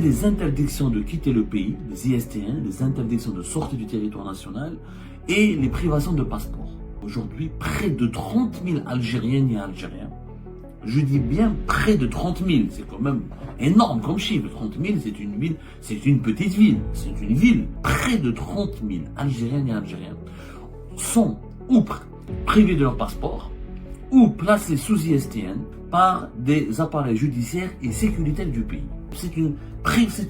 Les interdictions de quitter le pays, les IST1, les interdictions de sortie du territoire national et les privations de passeport. Aujourd'hui, près de 30 000 Algériennes et Algériens, je dis bien près de 30 000, c'est quand même énorme comme chiffre. 30 000, c'est une ville, c'est une petite ville, c'est une ville. Près de 30 000 Algériennes et Algériens sont ou privés de leur passeport ou placés sous ISTN par des appareils judiciaires et sécuritaires du pays. C'est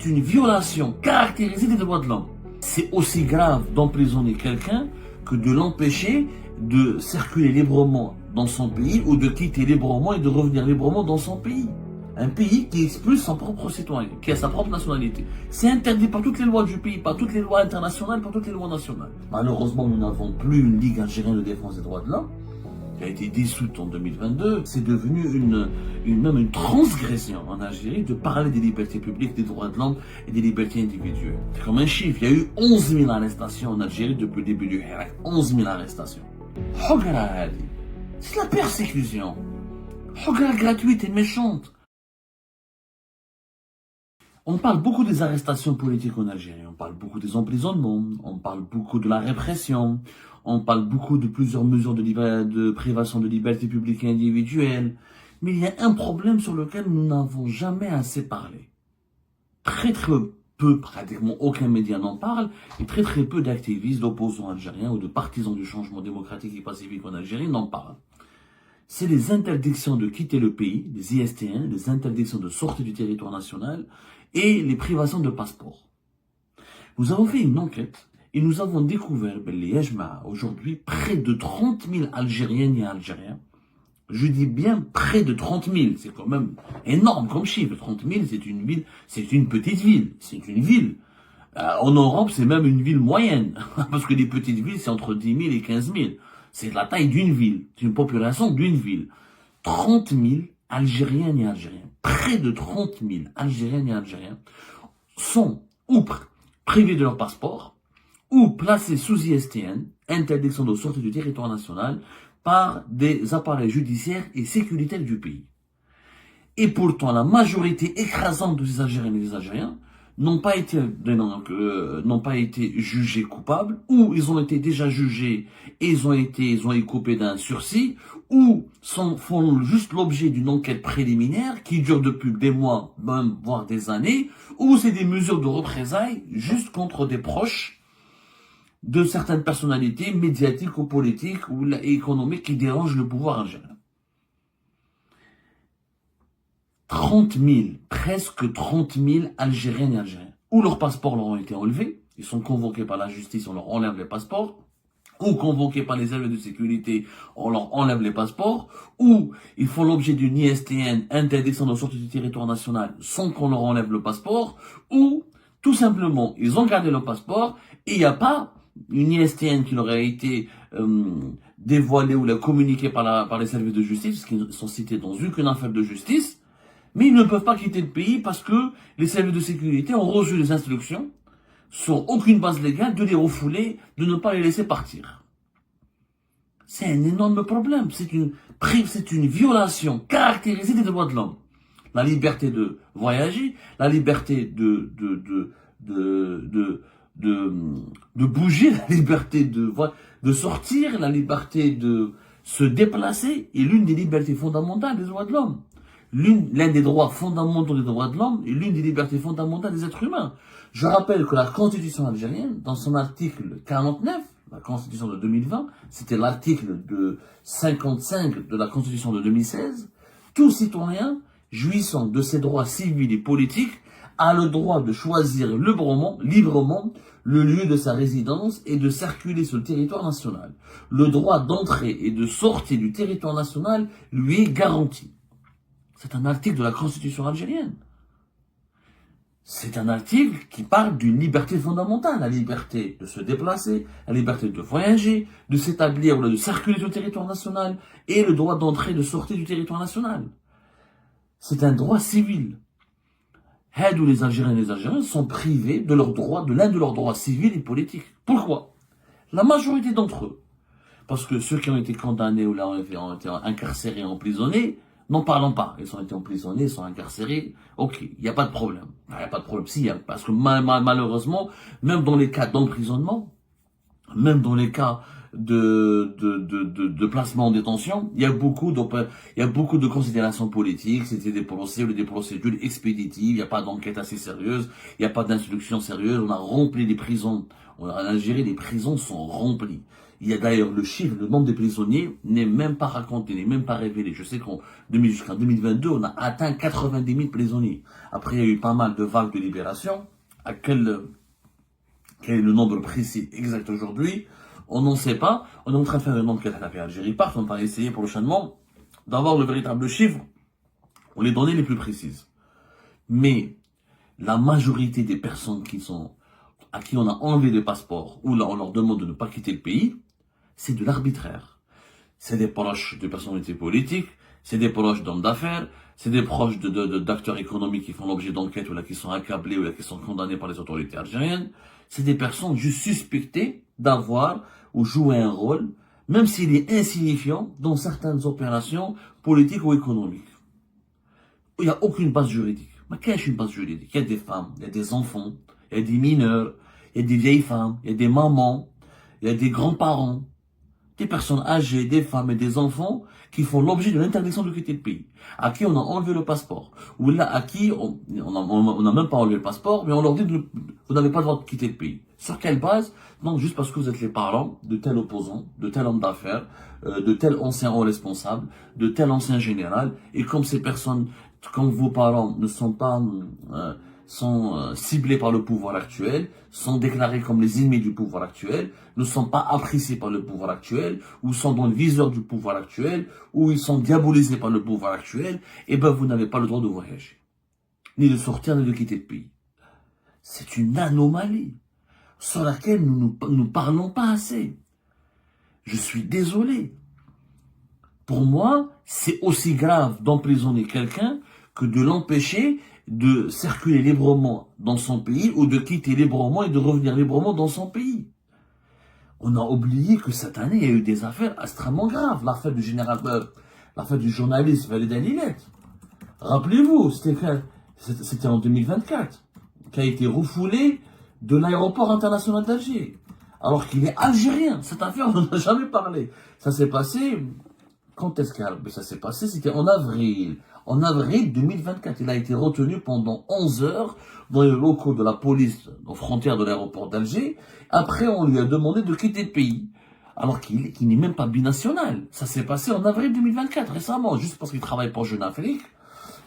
une violation caractérisée des droits de l'homme. C'est aussi grave d'emprisonner quelqu'un que de l'empêcher de circuler librement dans son pays ou de quitter librement et de revenir librement dans son pays. Un pays qui expulse son propre citoyen, qui a sa propre nationalité. C'est interdit par toutes les lois du pays, par toutes les lois internationales, par toutes les lois nationales. Malheureusement, nous n'avons plus une Ligue algérienne de défense des droits de l'homme, qui a été dissoute en 2022. C'est devenu même une transgression en Algérie de parler des libertés publiques, des droits de l'homme et des libertés individuelles. C'est comme un chiffre. Il y a eu 11 000 arrestations en Algérie depuis le début du Hirak. 11 000 arrestations. C'est la persécution. Gratuite et méchante. On parle beaucoup des arrestations politiques en Algérie, on parle beaucoup des emprisonnements, on parle beaucoup de la répression, on parle beaucoup de plusieurs mesures de privation de liberté publique et individuelle. Mais il y a un problème sur lequel nous n'avons jamais assez parlé. Très peu, pratiquement aucun média n'en parle, et très peu d'activistes, d'opposants algériens ou de partisans du changement démocratique et pacifique en Algérie n'en parlent. C'est les interdictions de quitter le pays, les IST1, les interdictions de sortie du territoire national et les privations de passeport. Nous avons fait une enquête et nous avons découvert aujourd'hui près de 30 000 Algériennes et Algériens. Je dis bien près de 30 000, c'est quand même énorme comme chiffre. 30 000, c'est une ville, c'est une petite ville, c'est une ville. En Europe, c'est même une ville moyenne, parce que les petites villes, c'est entre 10 000 et 15 000. C'est la taille d'une ville, c'est une population d'une ville. 30 000 Algériennes et Algériens, près de 30 000 Algériennes et Algériens sont ou privés de leur passeport ou placés sous ISTN, interdiction de sortie du territoire national, par des appareils judiciaires et sécuritaires du pays. Et pourtant, la majorité écrasante de ces Algériennes et des Algériens n'ont pas été jugés coupables, ou ils ont été déjà jugés et ils ont écopé d'un sursis, ou font juste l'objet d'une enquête préliminaire qui dure depuis des mois, même voire des années, ou c'est des mesures de représailles juste contre des proches de certaines personnalités médiatiques ou politiques ou économiques qui dérangent le pouvoir algérien. 30 000, presque 30 000 Algériennes et Algériens. Ou leurs passeports leur ont été enlevés, ils sont convoqués par la justice, on leur enlève les passeports, ou convoqués par les services de sécurité, on leur enlève les passeports, ou ils font l'objet d'une ISTN, interdiction de sortie du territoire national, sans qu'on leur enlève le passeport, ou tout simplement, ils ont gardé le passeport, et il n'y a pas une ISTN qui leur a été dévoilée ou communiquée par les services de justice, parce qu'ils sont cités dans aucune affaire de justice, mais ils ne peuvent pas quitter le pays parce que les services de sécurité ont reçu des instructions, sur aucune base légale, de les refouler, de ne pas les laisser partir. C'est un énorme problème. C'est une violation caractérisée des droits de l'homme. La liberté de voyager, la liberté de bouger, la liberté de sortir, la liberté de se déplacer est l'une des libertés fondamentales des droits de l'homme. L'un des droits fondamentaux des droits de l'homme et l'une des libertés fondamentales des êtres humains. Je rappelle que la Constitution algérienne, dans son article 49, la Constitution de 2020, c'était l'article de 55 de la Constitution de 2016, tout citoyen jouissant de ses droits civils et politiques a le droit de choisir librement le lieu de sa résidence et de circuler sur le territoire national. Le droit d'entrée et de sortie du territoire national lui est garanti. C'est un article de la Constitution algérienne. C'est un article qui parle d'une liberté fondamentale, la liberté de se déplacer, la liberté de voyager, de s'établir ou de circuler sur le territoire national et le droit d'entrée et de sortie du territoire national. C'est un droit civil. Où les Algériens et les Algériens sont privés de leur droit, de l'un de leurs droits civils et politiques. Pourquoi? La majorité d'entre eux. Parce que ceux qui ont été condamnés ou là ont été incarcérés, emprisonnés, N'en parlons pas. Ils ont été emprisonnés, ils sont incarcérés. Ok, il n'y a pas de problème. Il n'y a pas de problème. Si, parce que malheureusement, même dans les cas d'emprisonnement, même dans les cas de placement en détention, il y a beaucoup de considérations politiques, c'était des procédures expéditives, il n'y a pas d'enquête assez sérieuse, il n'y a pas d'instruction sérieuse, on a rempli les prisons, en Algérie, les prisons sont remplies. Il y a d'ailleurs le nombre de prisonniers n'est même pas raconté, n'est même pas révélé. Je sais jusqu'en 2022, on a atteint 90 000 prisonniers. Après, il y a eu pas mal de vagues de libération. Quel est le nombre précis exact aujourd'hui? On n'en sait pas. On est en train de faire une enquête à la Algérie Part. On va essayer prochainement d'avoir le véritable chiffre ou les données les plus précises. Mais la majorité des personnes à qui on a enlevé le passeport ou là on leur demande de ne pas quitter le pays, c'est de l'arbitraire. C'est des proches de personnalités politiques, c'est des proches d'hommes d'affaires, c'est des proches d'acteurs économiques qui font l'objet d'enquêtes ou là qui sont accablés ou là qui sont condamnés par les autorités algériennes. C'est des personnes juste suspectées d'avoir ou jouer un rôle, même s'il est insignifiant, dans certaines opérations politiques ou économiques. Il n'y a aucune base juridique. Mais qu'est-ce qu'une base juridique? Il y a des femmes, il y a des enfants, il y a des mineurs, il y a des vieilles femmes, il y a des mamans, il y a des grands-parents, des personnes âgées, des femmes et des enfants qui font l'objet de l'interdiction de quitter le pays, à qui on a enlevé le passeport, ou là, à qui on n'a même pas enlevé le passeport, mais on leur dit vous n'avez pas le droit de quitter le pays. Sur quelle base? Non, juste parce que vous êtes les parents de tel opposant, de tel homme d'affaires, de tel ancien haut responsable, de tel ancien général, et comme ces personnes, comme vos parents ne sont pas sont ciblés par le pouvoir actuel, sont déclarés comme les ennemis du pouvoir actuel, ne sont pas appréciés par le pouvoir actuel, ou sont dans le viseur du pouvoir actuel, ou ils sont diabolisés par le pouvoir actuel, et ben vous n'avez pas le droit de voyager, ni de sortir, ni de quitter le pays. C'est une anomalie sur laquelle nous ne parlons pas assez. Je suis désolé. Pour moi, c'est aussi grave d'emprisonner quelqu'un que de l'empêcher de circuler librement dans son pays ou de quitter librement et de revenir librement dans son pays. On a oublié que cette année, il y a eu des affaires extrêmement graves. L'affaire du journaliste Walid El-Illet. Rappelez-vous, c'était en 2024, qui a été refoulé de l'aéroport international d'Alger. Alors qu'il est algérien. Cette affaire, on n'en a jamais parlé. Ça s'est passé, quand est-ce que ça s'est passé? C'était en avril. En avril 2024, il a été retenu pendant 11 heures dans les locaux de la police aux frontières de l'aéroport d'Alger. Après, on lui a demandé de quitter le pays, alors qu'il n'est même pas binational. Ça s'est passé en avril 2024, récemment, juste parce qu'il travaille pour Jeune Afrique.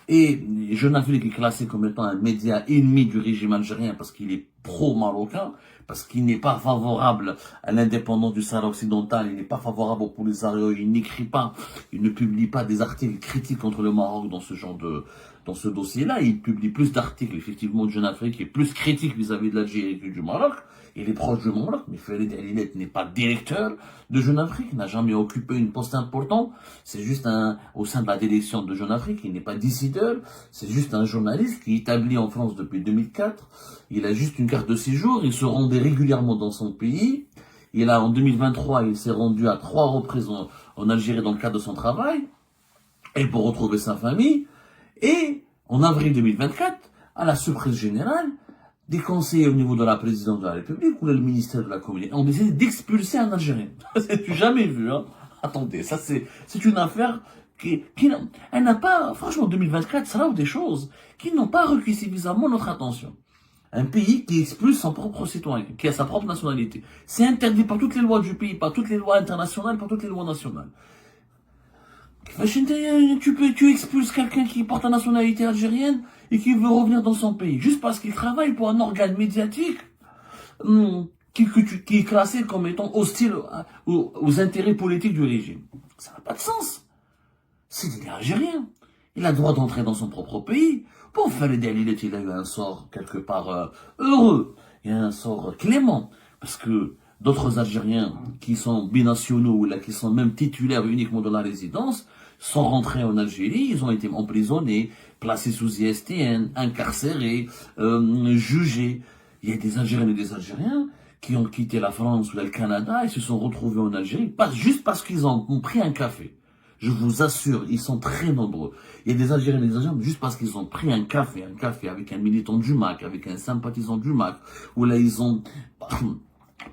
Et Jeune Afrique est classé comme étant un média ennemi du régime algérien parce qu'il est pro-marocain, parce qu'il n'est pas favorable à l'indépendance du Sahara occidental, il n'est pas favorable au Polisario, il n'écrit pas, il ne publie pas des articles critiques contre le Maroc dans ce dossier-là. Il publie plus d'articles, effectivement, de Jeune Afrique et plus critiques vis-à-vis de l'Algérie que du Maroc. Il est proche du Maroc, mais Walid El-Illet n'est pas directeur de Jeune Afrique, n'a jamais occupé une poste importante. C'est juste au sein de la direction de Jeune Afrique, il n'est pas décideur. C'est juste un journaliste qui est établi en France depuis 2004. Il a juste une carte de séjour. Il se rendait régulièrement dans son pays. En 2023, il s'est rendu à 3 reprises en Algérie dans le cadre de son travail et pour retrouver sa famille. Et en avril 2024, à la surprise générale, des conseillers au niveau de la présidence de la République ou le ministère de la Communauté ont décidé d'expulser un Algérien. C'est jamais vu, hein. Attendez, ça c'est une affaire elle n'a pas, franchement, 2024, ça là des choses qui n'ont pas requis suffisamment notre attention. Un pays qui expulse son propre citoyen, qui a sa propre nationalité. C'est interdit par toutes les lois du pays, par toutes les lois internationales, par toutes les lois nationales. Tu expulses quelqu'un qui porte la nationalité algérienne et qui veut revenir dans son pays, juste parce qu'il travaille pour un organe médiatique qui est classé comme étant hostile aux intérêts politiques du régime. Ça n'a pas de sens. Il est algérien. Il a le droit d'entrer dans son propre pays. Pour Walid El-Illet, il a eu un sort quelque part heureux. Il a un sort clément. Parce que d'autres Algériens qui sont binationaux ou là, qui sont même titulaires uniquement de la résidence sont rentrés en Algérie. Ils ont été emprisonnés, placés sous ISTN, incarcérés, jugés. Il y a des Algériens et des Algériens qui ont quitté la France ou le Canada et se sont retrouvés en Algérie juste parce qu'ils ont pris un café. Je vous assure, ils sont très nombreux. Il y a des Algériens et des Algériens, juste parce qu'ils ont pris un café avec un militant du MAC, avec un sympathisant du MAC, où là ils ont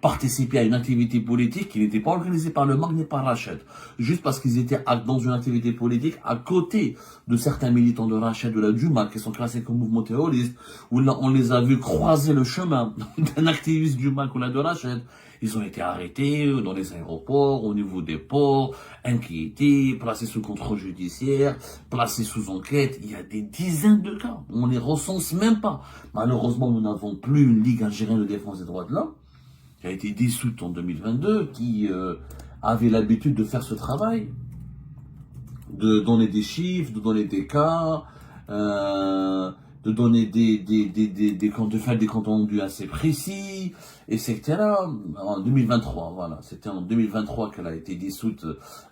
participé à une activité politique qui n'était pas organisée par le MAC ni par Rached. Juste parce qu'ils étaient dans une activité politique à côté de certains militants de Rached ou du MAC qui sont classés comme mouvement terroriste, où là on les a vus croiser le chemin d'un activiste du MAC ou là de Rached. Ils ont été arrêtés dans les aéroports, au niveau des ports, inquiétés, placés sous contrôle judiciaire, placés sous enquête. Il y a des dizaines de cas. On ne les recense même pas. Malheureusement, nous n'avons plus une Ligue algérienne de défense des droits de l'homme, qui a été dissoute en 2022, qui avait l'habitude de faire ce travail, de donner des chiffres, de donner des cas, de donner de faire des comptes rendus assez précis, etc. En 2023, voilà, c'était en 2023 qu'elle a été dissoute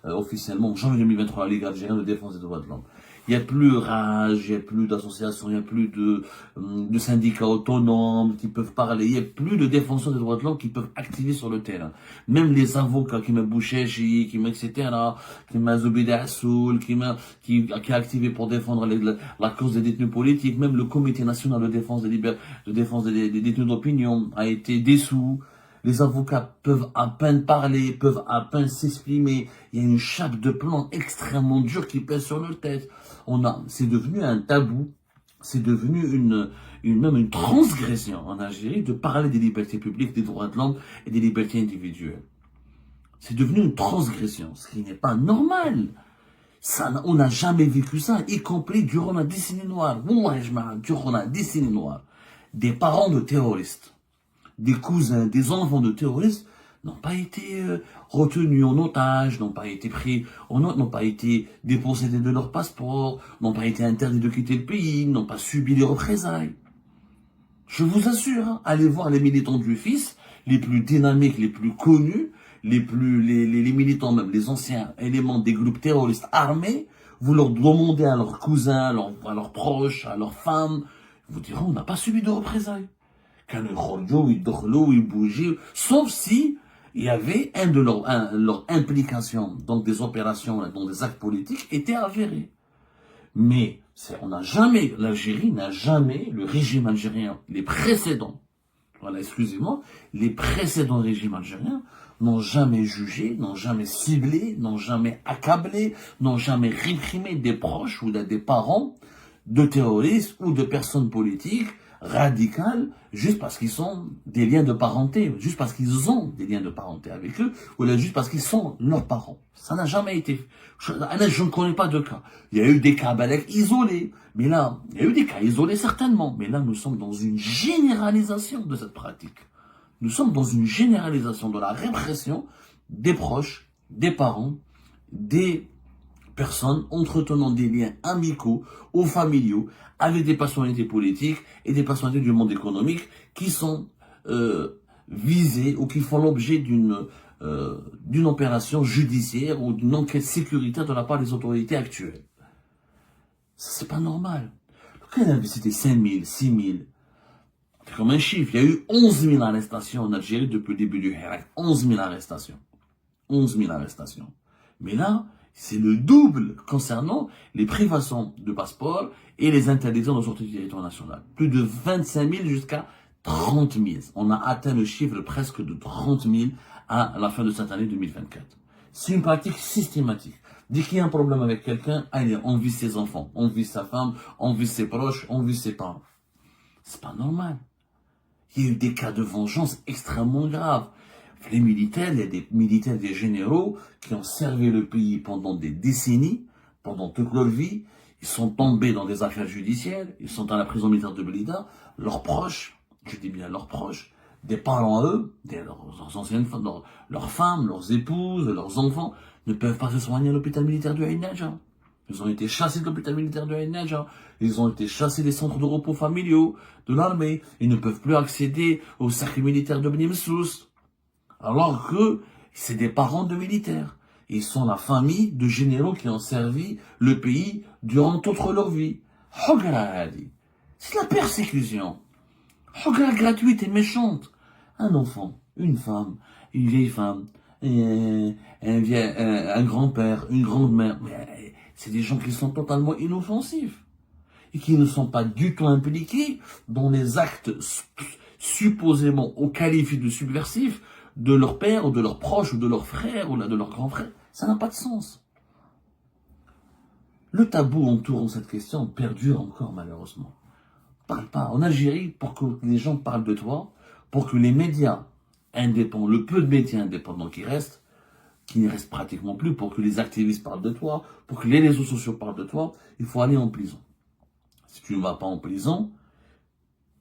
officiellement, en janvier 2023, la Ligue algérienne de défense des droits de l'homme. Il n'y a plus Rage, il n'y a plus d'associations, il n'y a plus de syndicats autonomes qui peuvent parler, il n'y a plus de défenseurs des droits de l'homme qui peuvent activer sur le terrain. Même les avocats qui m'a Bouchechi, qui m'a etc., qui m'a Zoubida Assoul, qui a activé pour défendre la cause des détenus politiques, même le Comité national de défense des détenus d'opinion a été dissous. Les avocats peuvent à peine parler, peuvent à peine s'exprimer. Il y a une chape de plomb extrêmement dure qui pèse sur leur tête. C'est devenu un tabou, c'est devenu même une transgression en Algérie de parler des libertés publiques, des droits de l'homme et des libertés individuelles. C'est devenu une transgression, ce qui n'est pas normal. On n'a jamais vécu ça, y compris durant la décennie noire. Durant la décennie noire, des parents de terroristes, des cousins, des enfants de terroristes n'ont pas été retenus en otage, n'ont pas été pris n'ont pas été dépossédés de leur passeport, n'ont pas été interdits de quitter le pays, n'ont pas subi les représailles. Je vous assure, hein, allez voir les militants du FIS, les plus dynamiques, les plus connus, les militants, même les anciens éléments des groupes terroristes armés, vous leur demandez à leurs cousins, à leurs proches, à leurs femmes, ils vous diront, on n'a pas subi de représailles. Ils bougeaient, sauf si il y avait leur implication dans des opérations, dans des actes politiques, était avéré. Mais l'Algérie n'a jamais, le régime algérien, les précédents, voilà, exclusivement, les précédents régimes algériens n'ont jamais jugé, n'ont jamais ciblé, n'ont jamais accablé, n'ont jamais réprimé des proches ou des parents de terroristes ou de personnes politiques radicales juste parce qu'ils sont des liens de parenté, juste parce qu'ils ont des liens de parenté avec eux, ou là juste parce qu'ils sont leurs parents. Ça n'a jamais été. Je ne connais pas de cas. Il y a eu des cas isolés, mais là, il y a eu des cas isolés certainement, mais là nous sommes dans une généralisation de cette pratique. Nous sommes dans une généralisation de la répression des proches, des parents, des personnes entretenant des liens amicaux ou familiaux avec des personnalités politiques et des personnalités du monde économique qui sont visées ou qui font l'objet d'une opération judiciaire ou d'une enquête sécuritaire de la part des autorités actuelles. Ça, c'est pas normal. Quand on a visité 5 000, 6 000, c'est comme un chiffre. Il y a eu 11 000 arrestations en Algérie depuis le début du Hirak. 11 000 arrestations. 11 000 arrestations. Mais là, c'est le double concernant les privations de passeport et les interdictions de sortie du territoire national. Plus de 25 000 jusqu'à 30 000. On a atteint le chiffre presque de 30 000 à la fin de cette année 2024. C'est une pratique systématique. Dès qu'il y a un problème avec quelqu'un, allez, on vise ses enfants, on vise sa femme, on vise ses proches, on vise ses parents. C'est pas normal. Il y a eu des cas de vengeance extrêmement graves. Les militaires, il y a des militaires, des généraux qui ont servi le pays pendant des décennies, pendant toute leur vie. Ils sont tombés dans des affaires judiciaires, ils sont dans la prison militaire de Blida. Leurs proches, je dis bien leurs proches, des parents à eux, leurs anciennes femmes, leurs femmes, leurs épouses, leurs enfants, ne peuvent pas se soigner à l'hôpital militaire de Ain Nadja. Ils ont été chassés de l'hôpital militaire de Ain Nadja. Ils ont été chassés des centres de repos familiaux de l'armée. Ils ne peuvent plus accéder au cercle militaire de Beni Messous. Alors que c'est des parents de militaires. Ils sont la famille de généraux qui ont servi le pays durant toute leur vie. C'est la persécution. Gratuite et méchante. Un enfant, une femme, une vieille femme, un grand-père, une grand-mère. Mais c'est des gens qui sont totalement inoffensifs et qui ne sont pas du tout impliqués dans les actes supposément au qualifié de subversifs de leur père ou de leurs proches ou de leurs frères ou de leurs grands frères. Ça n'a pas de sens. Le tabou entourant cette question perdure encore malheureusement. Parle pas. En Algérie, pour que les gens parlent de toi, pour que les médias indépendants, le peu de médias indépendants qui ne restent pratiquement plus, pour que les activistes parlent de toi, pour que les réseaux sociaux parlent de toi, il faut aller en prison. Si tu ne vas pas en prison,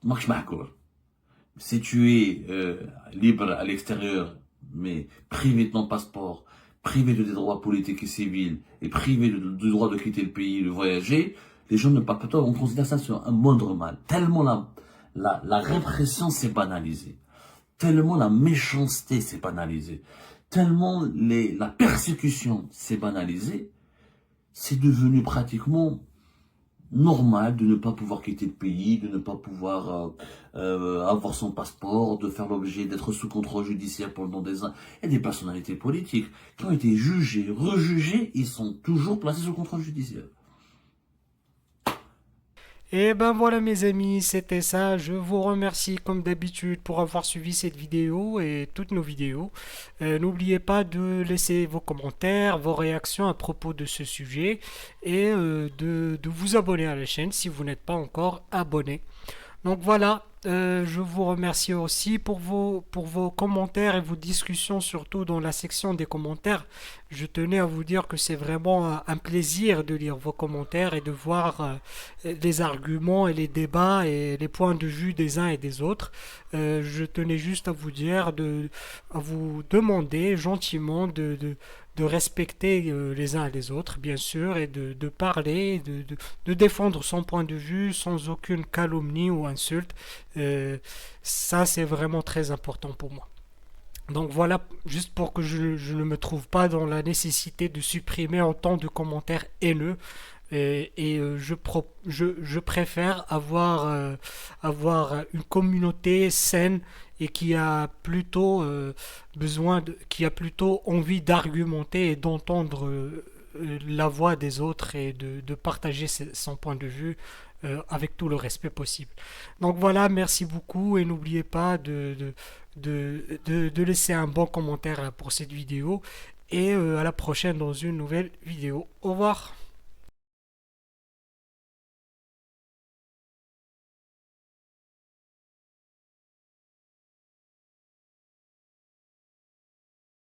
marche ma cour. Si tu es libre à l'extérieur, mais privé de ton passeport, privé de tes droits politiques et civils, et privé du droit de quitter le pays, de voyager, les gens ne parlent pas de toi, on considère ça sur un moindre mal. Tellement la répression s'est banalisée, tellement la méchanceté s'est banalisée, tellement la persécution s'est banalisée, c'est devenu pratiquement normal de ne pas pouvoir quitter le pays, de ne pas pouvoir avoir son passeport, de faire l'objet d'être sous contrôle judiciaire pour le nom des uns. Il y a des personnalités politiques qui ont été jugées, rejugées, ils sont toujours placés sous contrôle judiciaire. Et ben voilà mes amis, c'était ça. Je vous remercie comme d'habitude pour avoir suivi cette vidéo et toutes nos vidéos. N'oubliez pas de laisser vos commentaires, vos réactions à propos de ce sujet et de vous abonner à la chaîne si vous n'êtes pas encore abonné. Donc voilà, je vous remercie aussi pour vos commentaires et vos discussions, surtout dans la section des commentaires. Je tenais à vous dire que c'est vraiment un plaisir de lire vos commentaires et de voir les arguments et les débats et les points de vue des uns et des autres. Je tenais juste à vous dire, à vous demander gentiment de respecter les uns et les autres, bien sûr, et de parler, de défendre son point de vue sans aucune calomnie ou insulte. Ça, c'est vraiment très important pour moi. Donc voilà, juste pour que je ne me trouve pas dans la nécessité de supprimer autant de commentaires haineux. Je préfère avoir une communauté saine et qui a plutôt qui a plutôt envie d'argumenter et d'entendre la voix des autres et de partager son point de vue avec tout le respect possible. Donc voilà, merci beaucoup et n'oubliez pas de laisser un bon commentaire pour cette vidéo et à la prochaine dans une nouvelle vidéo. Au revoir.